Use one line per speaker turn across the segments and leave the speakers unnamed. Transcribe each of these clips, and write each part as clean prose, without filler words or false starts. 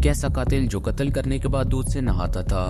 एक ऐसा कातिल जो कत्ल करने के बाद दूध से नहाता था।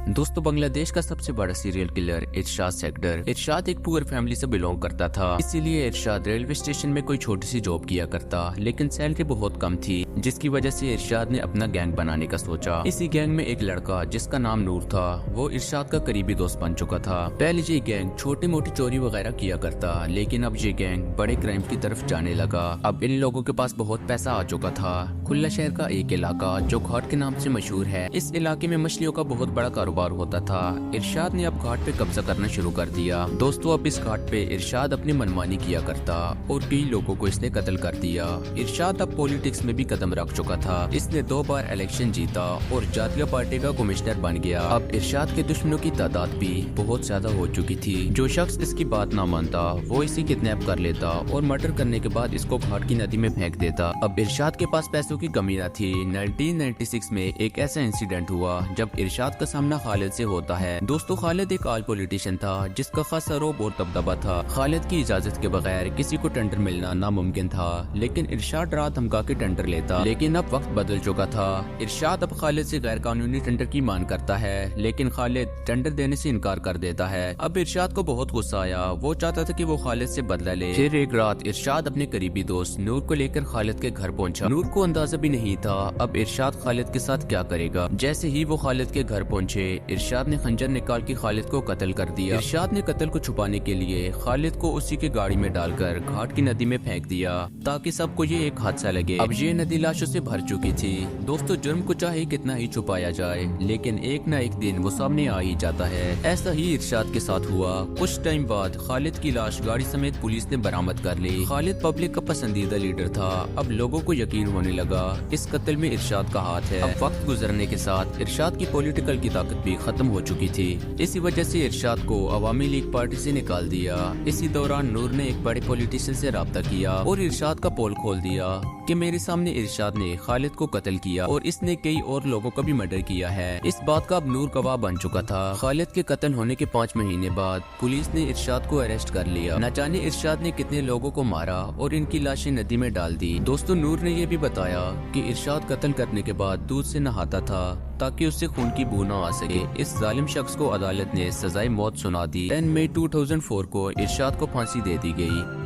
दोस्तों, बांग्लादेश का सबसे बड़ा सीरियल किलर इरशाद सेक्टर। इरशाद एक पुअर फैमिली से बिलोंग करता था, इसीलिए इरशाद रेलवे स्टेशन में कोई छोटी सी जॉब किया करता, लेकिन सैलरी बहुत कम थी, जिसकी वजह से इरशाद ने अपना गैंग बनाने का सोचा। इसी गैंग में एक लड़का जिसका नाम नूर था, वो इरशाद का करीबी दोस्त बन चुका था। पहले ये गैंग छोटी मोटी चोरी वगैरह किया करता, लेकिन अब ये गैंग बड़े क्राइम की तरफ जाने लगा। अब इन लोगों के पास बहुत पैसा आ चुका था। खुल्ला शहर का एक इलाका जो घाट के नाम से मशहूर है, इस इलाके में मछलियों का बहुत बड़ा कारोबार होता था। इरशाद ने अब घाट पे कब्जा करना शुरू कर दिया। दोस्तों, अब इस घाट पे इरशाद अपनी मनमानी किया करता और कई लोगों को इसने कत्ल कर दिया। इरशाद अब पॉलिटिक्स में भी कदम रख चुका था। इसने 2 बार इलेक्शन जीता और जातीय पार्टी का कमिश्नर बन गया। अब इरशाद के दुश्मनों की तादाद भी बहुत ज्यादा हो चुकी थी। जो शख्स इसकी बात ना मानता, वो इसे किडनैप कर लेता और मर्डर करने के बाद इसको घाट की नदी में फेंक देता। अब इरशाद के पास पैसों की कमी न थी। 1996 में एक ऐसा इंसिडेंट हुआ जब इरशाद का सामना खालिद से होता है। दोस्तों, खालिद एक आल पॉलिटिशियन था जिसका खासा रोब और दबदबा था। खालिद की इजाजत के बगैर किसी को टेंडर मिलना नामुमकिन था, लेकिन इरशाद रात धमका के टेंडर लेता। लेकिन अब वक्त बदल चुका था। इरशाद अब खालिद से गैर कानूनी टेंडर की मांग करता है, लेकिन खालिद टेंडर देने से इनकार कर देता है। अब इरशाद को बहुत गुस्सा आया। वो चाहता था कि वो खालिद से बदला ले। फिर एक रात इरशाद अपने करीबी दोस्त नूर को लेकर खालिद के घर पहुंचा। नूर को अंदाजा भी नहीं था अब इरशाद खालिद के साथ क्या करेगा। जैसे ही वो खालिद के घर पहुंचे, इरशाद ने खंजर निकाल के खालिद को कत्ल कर दिया। इरशाद ने कत्ल को छुपाने के लिए खालिद को उसी के गाड़ी में डालकर घाट की नदी में फेंक दिया, ताकि सबको ये एक हादसा लगे। अब ये नदी लाशों से भर चुकी थी। दोस्तों, जुर्म को चाहे कितना ही छुपाया जाए, लेकिन एक न एक दिन वो सामने आ ही जाता है। ऐसा ही इरशाद के साथ हुआ। कुछ टाइम बाद खालिद की लाश गाड़ी समेत पुलिस ने बरामद कर ली। खालिद पब्लिक का पसंदीदा लीडर था। अब लोगों को यकीन होने लगा इस कत्ल में इरशाद का हाथ है। अब वक्त गुजरने के साथ इरशाद की पॉलिटिकल की ताकत भी खत्म हो चुकी थी। इसी वजह से इरशाद को अवामी लीग पार्टी से निकाल दिया। इसी दौरान नूर ने एक बड़े पॉलिटिशियन से राब्ता किया और इरशाद का पोल खोल दिया कि मेरे सामने इरशाद ने खालिद को कत्ल किया और इसने कई और लोगों का भी मर्डर किया है। इस बात का अब नूर गवाह बन चुका था। खालिद के कत्ल होने के 5 महीने बाद पुलिस ने इरशाद को अरेस्ट कर लिया। न जाने इरशाद ने कितने लोगों को मारा और इनकी लाशें नदी में डाल दी। दोस्तों, नूर ने यह भी बताया कि इरशाद कत्ल करने के बाद दूध से नहाता था ताकि उससे खून की बू न आ सके। इस जालिम शख्स को अदालत ने सजाए मौत सुना दी। 10 मई 2004 को इरशाद को फांसी दे दी गई।